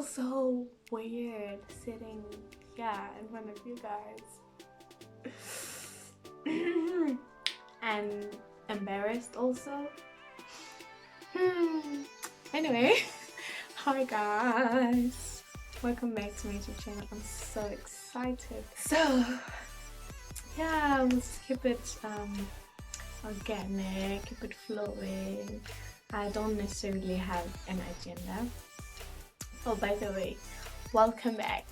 feels so weird sitting here in front of you guys. And embarrassed also. Anyway, hi guys. Welcome back to my YouTube channel. I'm so excited. So, yeah, let's keep it organic, keep it flowing. I don't necessarily have an agenda. Oh, by the way, welcome back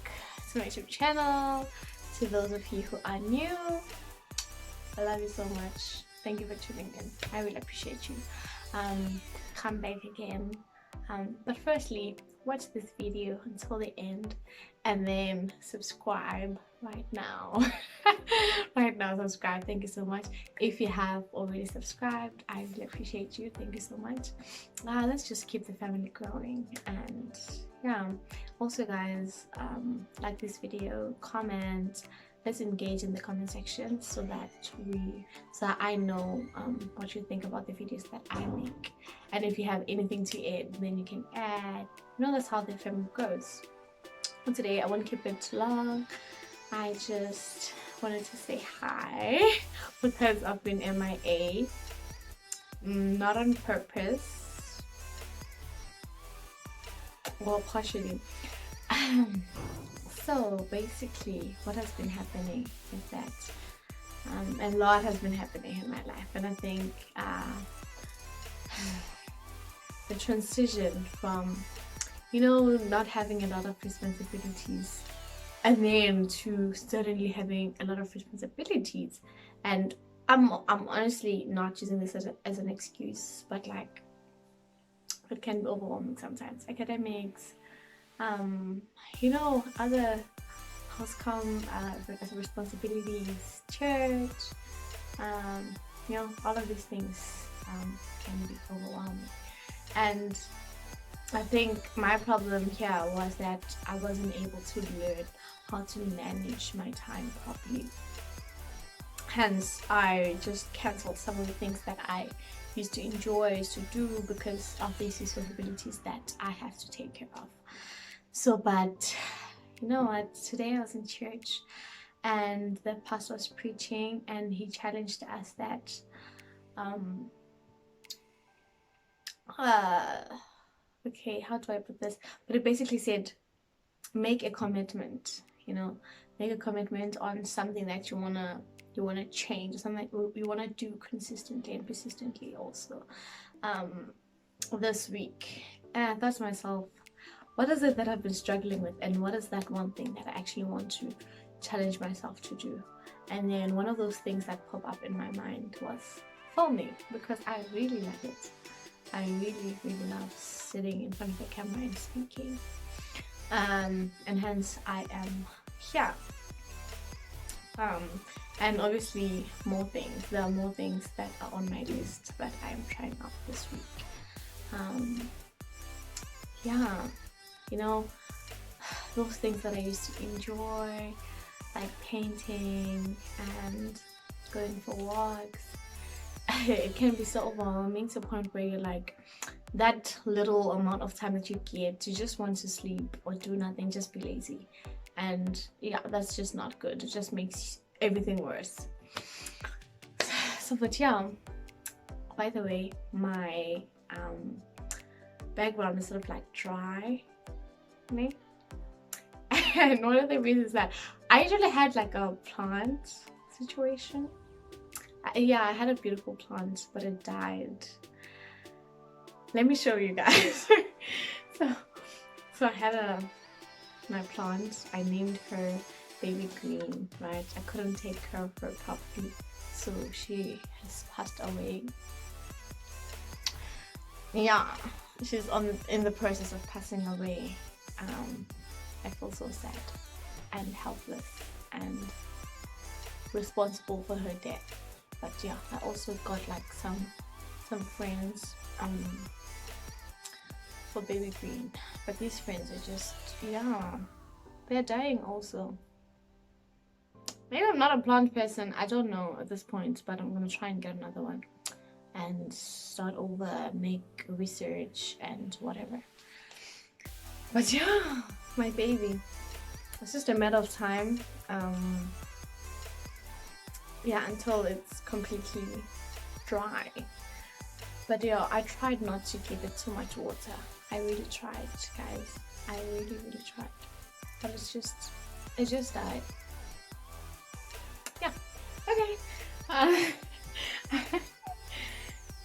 to my YouTube channel. To those of you who are new, I love you so much. Thank you for tuning in. I really appreciate you. Come back again. But firstly, watch this video until the end and then subscribe right now. Right now, subscribe. Thank you so much. If you have already subscribed, I really appreciate you. Thank you so much. Let's just keep the family growing. And yeah, also guys, like this video, comment. Let's engage in the comment section so that I know what you think about the videos that I make. And if you have anything to add, then you can add. You know, that's how the family grows. And today I won't keep it too long. I just wanted to say hi because I've been MIA, not on purpose, well, partially. So basically what has been happening is that a lot has been happening in my life, and I think the transition from, you know, not having a lot of responsibilities and then to suddenly having a lot of responsibilities, and I'm honestly not using this as an excuse, but like it can be overwhelming sometimes. Academics, you know, other house-come responsibilities, church, you know, all of these things can be overwhelming. And I think my problem here was that I wasn't able to learn how to manage my time properly. Hence, I just cancelled some of the things that I used to enjoy to do because of these responsibilities that I have to take care of. So, but you know what, today I was in church and the pastor was preaching and he challenged us that okay, how do I put this, but it basically said make a commitment, you know, make a commitment on something that you wanna change, something you wanna do consistently and persistently also this week. And I thought to myself, what is it that I've been struggling with, and what is that one thing that I actually want to challenge myself to do? And then one of those things that popped up in my mind was filming, because I really love it. I really love sitting in front of the camera and speaking. And hence I am here. And obviously more things. There are more things that are on my list that I am trying out this week. Yeah. You know, those things that I used to enjoy, like painting and going for walks, it can be so overwhelming to the point where you're like, that little amount of time that you get, you just want to sleep or do nothing, just be lazy. And yeah, that's just not good. It just makes everything worse. So, but yeah, by the way, my background is sort of like dry. And one of the reasons that I usually had like a plant situation. Yeah, I had a beautiful plant, but it died. Let me show you guys. so I had my plant. I named her Baby Green, right? I couldn't take care of her properly, so she has passed away. Yeah, she's in the process of passing away. I feel so sad and helpless and responsible for her death. But yeah, I also got like some friends for Baby Green, but these friends are just, yeah, they're dying also. Maybe I'm not a plant person, I don't know at this point, but I'm gonna try and get another one and start over, make research and whatever. But yeah, my baby. It's just a matter of time. Yeah, until it's completely dry. But yeah, I tried not to give it too much water. I really tried, guys. I really, really tried. But it just died. Yeah. Okay.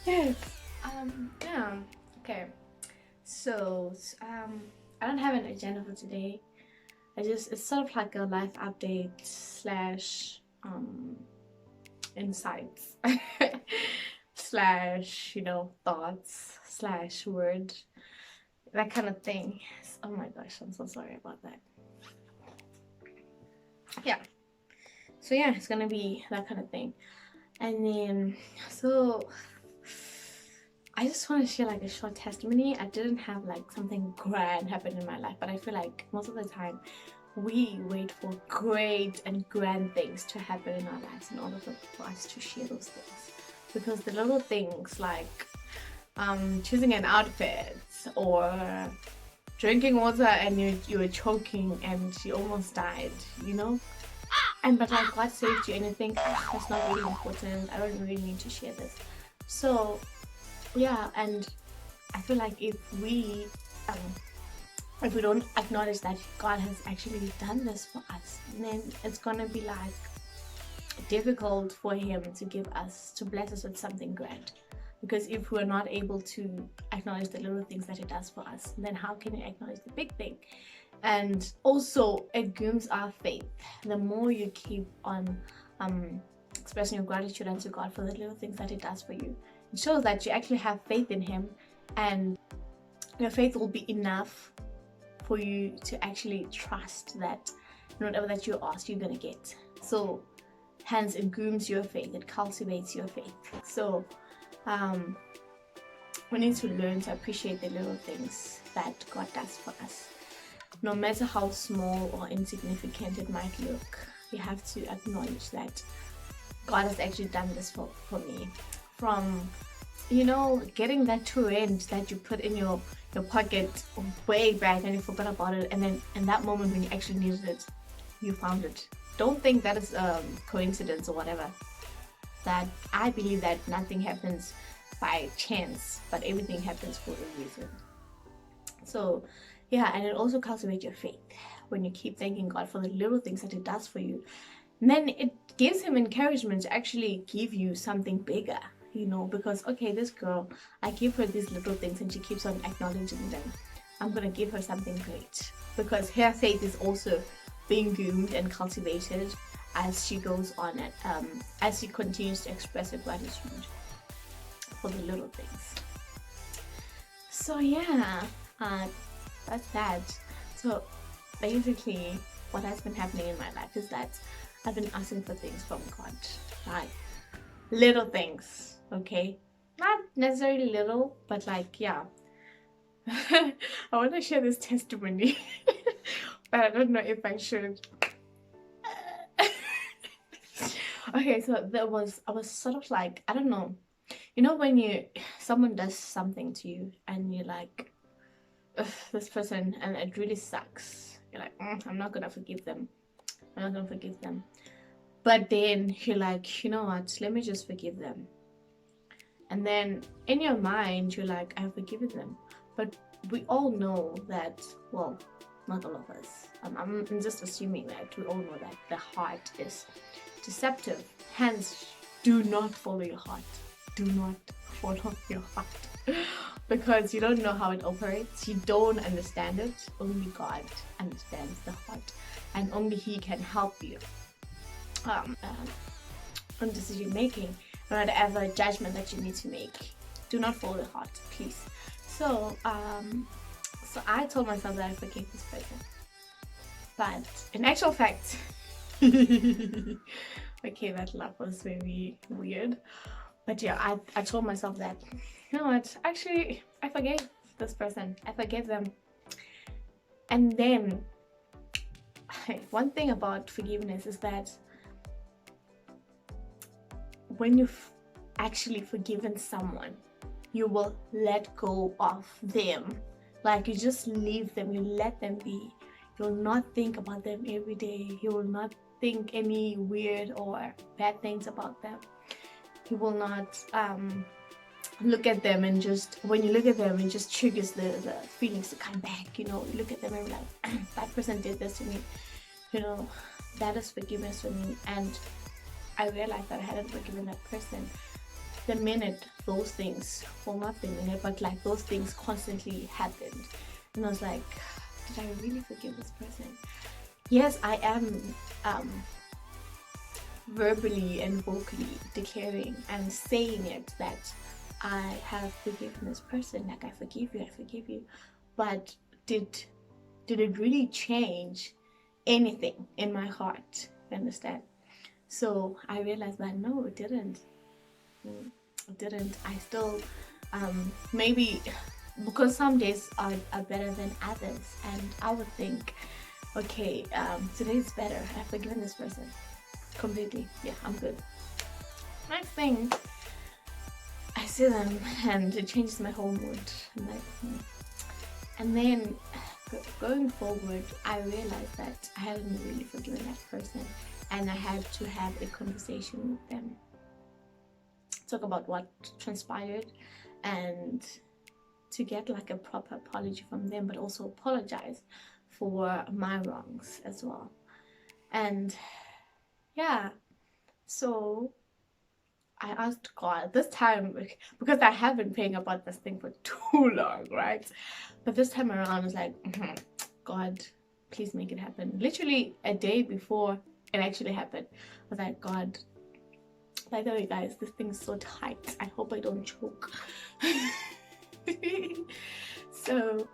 Yes. Yeah. Okay. So, I don't have an agenda for today. It's sort of like a life update slash insights slash thoughts slash word, that kind of thing. Oh my gosh, I'm so sorry about that. Yeah, so yeah, it's gonna be that kind of thing. And then so I just want to share like a short testimony. I didn't have like something grand happen in my life, but I feel like most of the time we wait for great and grand things to happen in our lives in order for us to share those things. Because the little things like choosing an outfit or drinking water and you were choking and you almost died, and but like God saved you and you think that's not really important, I don't really need to share this. So yeah, and I feel like if we don't acknowledge that God has actually done this for us, then it's gonna be like difficult for Him to bless us with something grand. Because if we're not able to acknowledge the little things that He does for us, then how can He acknowledge the big thing? And also, it grooms our faith. The more you keep on expressing your gratitude unto God for the little things that He does for you, it shows that you actually have faith in Him, and your faith will be enough for you to actually trust that whatever that you ask, you're gonna get. So hence it grooms your faith, it cultivates your faith. So we need to learn to appreciate the little things that God does for us. No matter how small or insignificant it might look, you have to acknowledge that God has actually done this for me. From getting that rent that you put in your pocket way back and you forgot about it, and then in that moment when you actually needed it, you found it. Don't think that is coincidence or whatever. That I believe that nothing happens by chance, but everything happens for a reason. So yeah, and it also cultivates your faith when you keep thanking God for the little things that He does for you. And then it gives Him encouragement to actually give you something bigger, because okay, this girl, I give her these little things and she keeps on acknowledging them. I'm gonna give her something great, because her faith is also being groomed and cultivated as she goes on and as she continues to express her gratitude for the little things. So yeah, that's that. So basically what has been happening in my life is that I've been asking for things from God, like little things, okay, not necessarily little, but like, yeah. I want to share this testimony but I don't know if I should. Okay, so I was sort of like, I don't know, when someone does something to you and you're like, this person, and it really sucks, you're like, I'm not gonna forgive them, but then you're like, you know what, let me just forgive them. And then in your mind you're like, I've forgiven them. But we all know that, well, not all of us, I'm just assuming that we all know that the heart is deceptive. Hence, do not follow your heart. Do not follow your heart. Because you don't know how it operates. You don't understand it. Only God understands the heart. And only He can help you on decision making, or whatever judgment that you need to make. Do not follow the heart, please. So I told myself that I forgave this person. But in actual fact, okay, that laugh was very weird. But yeah, I told myself that, you know what, actually, I forgave this person. I forgave them. And then, one thing about forgiveness is that when you've actually forgiven someone, you will let go of them Like, you just leave them, you let them be. You will not think about them every day. You will not think any weird or bad things about them. You will not look at them and just, when you look at them, it just triggers the feelings to come back. You know, you look at them and like, that person did this to me. You know, that is forgiveness for me. And I realized that I hadn't forgiven that person the minute those things, well, not the minute, but like those things constantly happened. And I was like, did I really forgive this person? Yes, I am verbally and vocally declaring and saying it that I have forgiven this person. Like, I forgive you. But did it really change anything in my heart? You understand? So I realized that no, it didn't. It didn't. I still maybe because some days are better than others, and I would think, okay, today's better. I've forgiven this person completely. Yeah, I'm good. Next thing, I see them and it changes my whole mood. I'm like, and then going forward, I realized that I hadn't really forgiven that person, and I had to have a conversation with them, talk about what transpired, and to get like a proper apology from them, but also apologize for my wrongs as well. And yeah, so I asked God this time, because I have been praying about this thing for too long, right? But this time around, I was like, God, please make it happen. Literally a day before it actually happened, I was like, God, by the way, guys, this thing's so tight. I hope I don't choke. So,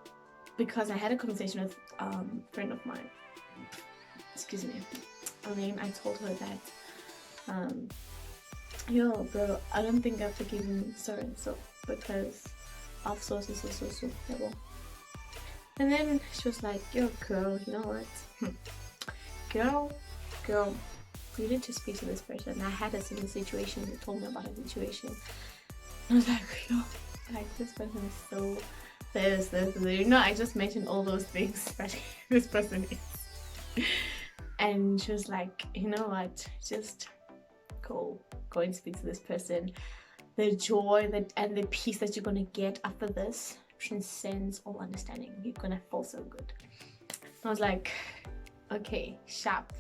because I had a conversation with a friend of mine, excuse me, and then I told her that, yo, bro, I don't think I've forgiven so and so because of so. And then she was like, yo, girl, you know what? Girl, you need to speak to this person. I had a similar situation. They told me about a situation. And I was like, yo, like, this person is so this. You know, I just mentioned all those things that this person is. And she was like, you know what? Just go and speak to this person. The joy and the peace that you're gonna get after this transcends all understanding. You're gonna feel so good. I was like, okay, sharp.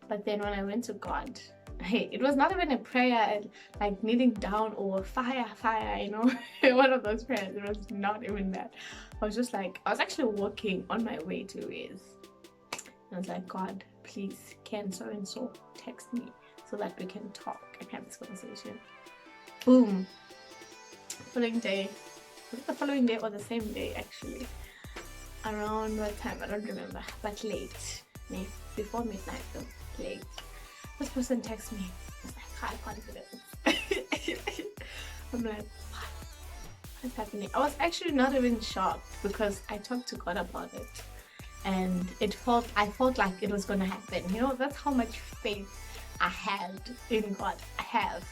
But then when I went to God, hey, it was not even a prayer like kneeling down or fire, you know, one of those prayers. It was not even that. I was just like, I was actually walking on my way to Riz. And I was like, God, please, can so and so text me so that we can talk and have this conversation. Boom. Following day. Was it the following day or the same day actually? Around what time? I don't remember. But late. Before midnight though. Late. This person texts me. It's like high confidence. I'm like, what's happening? I was actually not even shocked because I talked to God about it. And I felt like it was gonna happen. You know, that's how much faith I had in God. I have,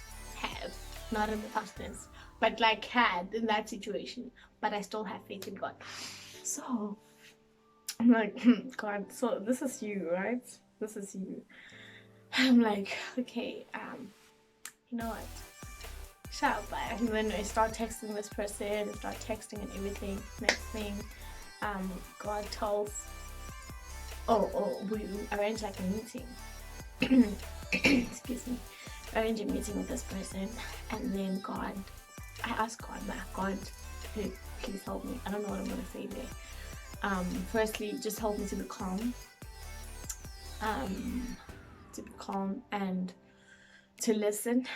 not in the past tense, but like had in that situation. But I still have faith in God. So I'm like, God, so this is you, right? This is you. I'm like, okay, you know what? Shut up, bye. And then I start texting this person, and everything. Next thing, God tells, we arrange like a meeting. Excuse me. Arrange a meeting with this person, and then I ask God, hey, please help me. I don't know what I'm gonna say there. Firstly, just help me to be calm. And to listen,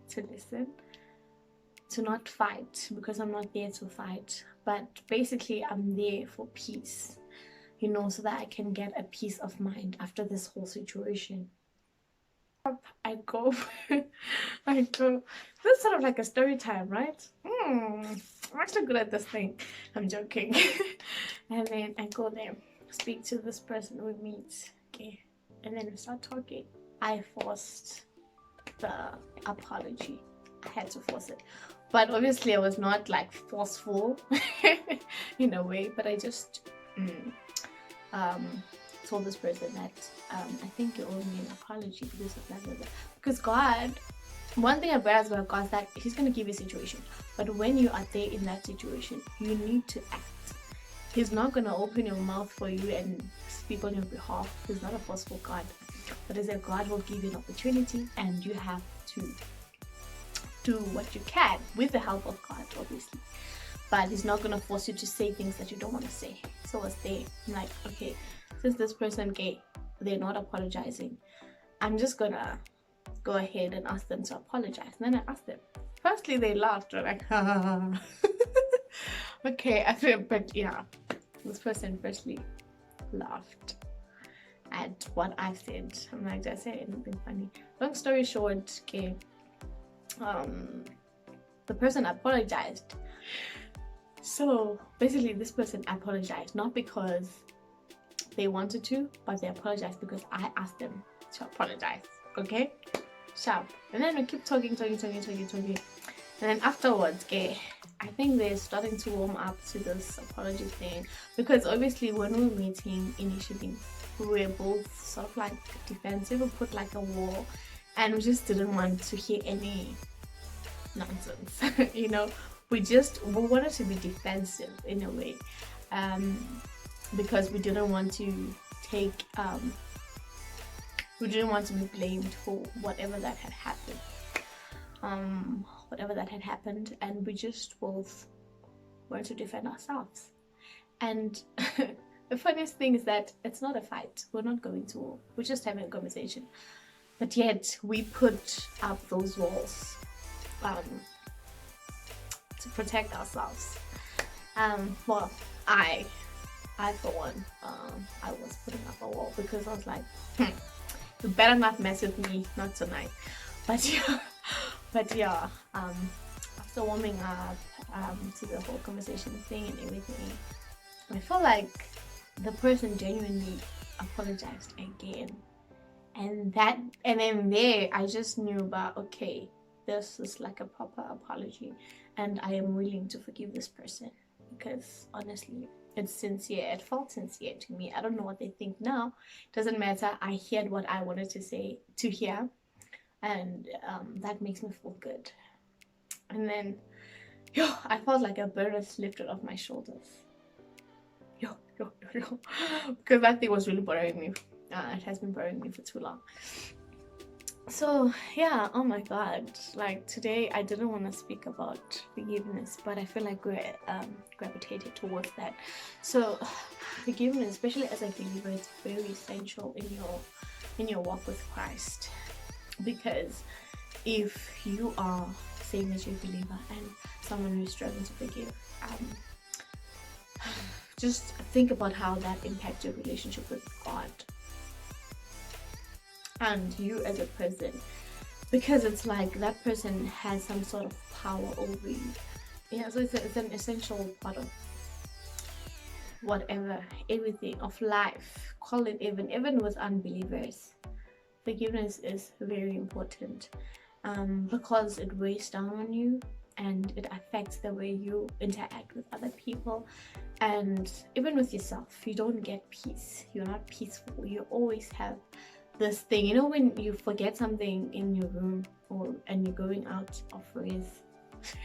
to not fight, because I'm not there to fight, but basically I'm there for peace, you know, so that I can get a peace of mind after this whole situation. I go this is sort of like a story time, right? I'm actually good at this thing. I'm joking. And then I go there, speak to this person, we meet, okay, and then we start talking. I forced the apology. I had to force it. But obviously I was not like forceful in a way, but I just um, told this person that I think you owe me an apology because of that. Because God, one thing I realized about God is that He's going to give you a situation, but when you are there in that situation, you need to act. He's not going to open your mouth for you and speak on your behalf. He's not a forceful God, but as a God will give you an opportunity, and you have to do what you can with the help of God, obviously. But He's not gonna force you to say things that you don't want to say. So I was there, I'm like, okay, since this person gay, they're not apologizing, I'm just gonna go ahead and ask them to apologize. And then I asked them. Firstly, they laughed. They're like, okay, I feel, but yeah, this person firstly laughed at what I said. I'm like, did I say anything funny? Long story short, okay, the person apologized. So basically, this person apologized not because they wanted to, but they apologized because I asked them to apologize. Okay, sharp. And then we keep talking. And then afterwards, okay, I think they're starting to warm up to this apology thing, because obviously when we were meeting initially, we were both sort of like defensive. We put like a wall, and we just didn't want to hear any nonsense. You know, we wanted to be defensive in a way, because we didn't want to take we didn't want to be blamed for whatever that had happened, and we just both wanted to defend ourselves. And the funniest thing is that it's not a fight. We're not going to war. We're just having a conversation. But yet we put up those walls to protect ourselves. Well, I for one, I was putting up a wall because I was like, you better not mess with me, not tonight. But yeah, after warming up to the whole conversation thing and everything, I feel like the person genuinely apologized again. And then there, I just knew about, okay, this is like a proper apology, and I am willing to forgive this person, because honestly, it's sincere. It felt sincere to me. I don't know what they think now. Doesn't matter. I heard what I wanted to hear, and that makes me feel good. And then, I felt like a burden lifted off my shoulders. Because that thing was really bothering me. It has been bothering me for too long. So yeah, oh my god, like today I didn't want to speak about forgiveness, but I feel like we're gravitated towards that. So forgiveness, especially as a believer, is very essential in your walk with Christ, because if you are same as your believer and someone who's struggling to forgive, just think about how that impacts your relationship with God and you as a person, because it's like that person has some sort of power over you. Yeah, so it's an essential part of everything of life. Call it even with unbelievers, forgiveness is very important, because it weighs down on you and it affects the way you interact with other people, and even with yourself. You don't get peace. You're not peaceful. You always have this thing, when you forget something in your room and you're going out of race.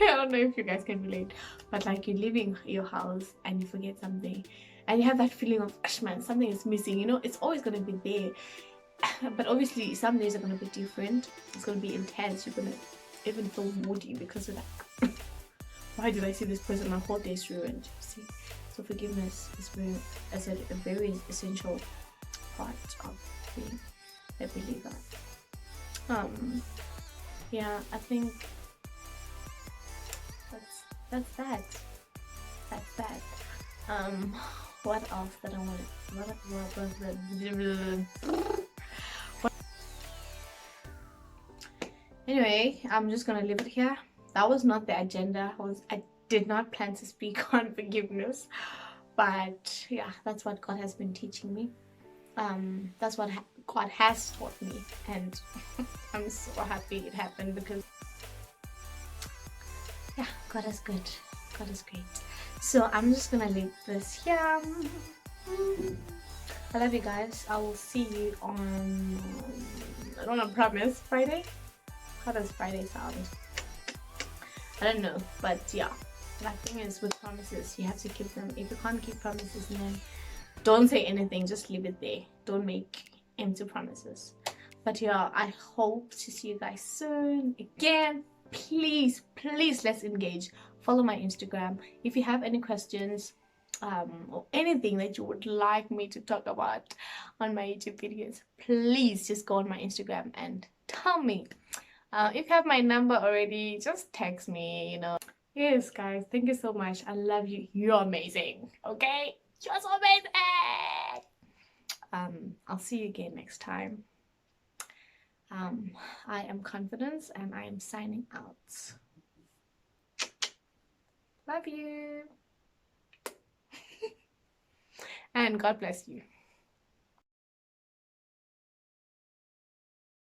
I don't know if you guys can relate, but like you're leaving your house and you forget something and you have that feeling of, man, something is missing. It's always going to be there. But obviously some days are going to be different. It's going to be intense. You're going to even feel moody because you're like, why did I see this person? My whole day's ruined. See, so forgiveness is a very essential part of being a believer. Yeah, I think that's that. What else that I want? Anyway, I'm just gonna leave it here. That was not the agenda. I did not plan to speak on forgiveness, but yeah, that's what God has been teaching me. That's what God has taught me, and I'm so happy it happened, because yeah, God is good. God is great. So I'm just gonna leave this here. I love you guys. I will see you on, I don't know, promise Friday. How does Friday sound? I don't know, but yeah. The thing is with promises, you have to keep them. If you can't keep promises, then don't say anything. Just leave it there. Don't make empty promises. But yeah, I hope to see you guys soon again. Please, please, let's engage. Follow my Instagram. If you have any questions, or anything that you would like me to talk about on my YouTube videos, please just go on my Instagram and tell me. If you have my number already, just text me, you know. Yes, guys, thank you so much. I love you. You're amazing. Okay? You're so amazing. I'll see you again next time. I am Confidence and I am signing out. Love you. And God bless you.